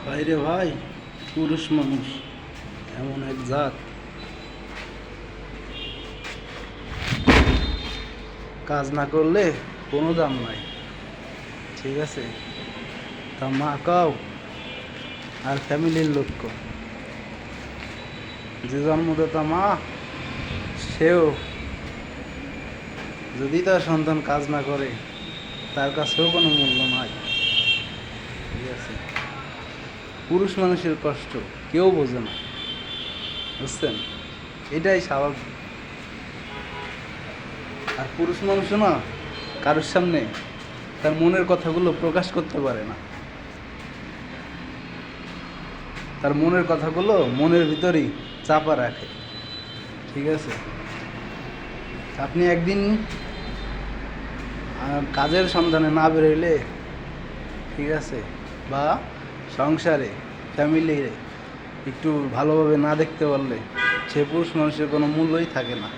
বাইরে ভাই, পুরুষ মানুষ এমন এক জাত, কাজ না করলে কোনো দাম নাই। ঠিক আছে, তা মা কাও আর ফ্যামিলির লোক কও। যে জন্মদাতা মা, সেও যদি তার সন্তান কাজ না করে, তার কাছেও কোনো মূল্য নাই। ঠিক আছে, পুরুষ মানুষের কষ্ট কেউ বোঝে না, বুঝছেন? এটাই স্বাভাবিক। আর পুরুষ মানুষও না কারোর সামনে তার মনের কথাগুলো প্রকাশ করতে পারে না। তার মনের কথাগুলো মনের ভিতরেই চাপা রাখে। ঠিক আছে, আপনি একদিন কাজের সন্ধানে না বেরোইলে, ঠিক আছে, বা সংসারে ফ্যামিলিরে একটু ভালোভাবে না দেখতে পারলে, সে পুরুষ মানুষের কোনো মূল্যই থাকে না।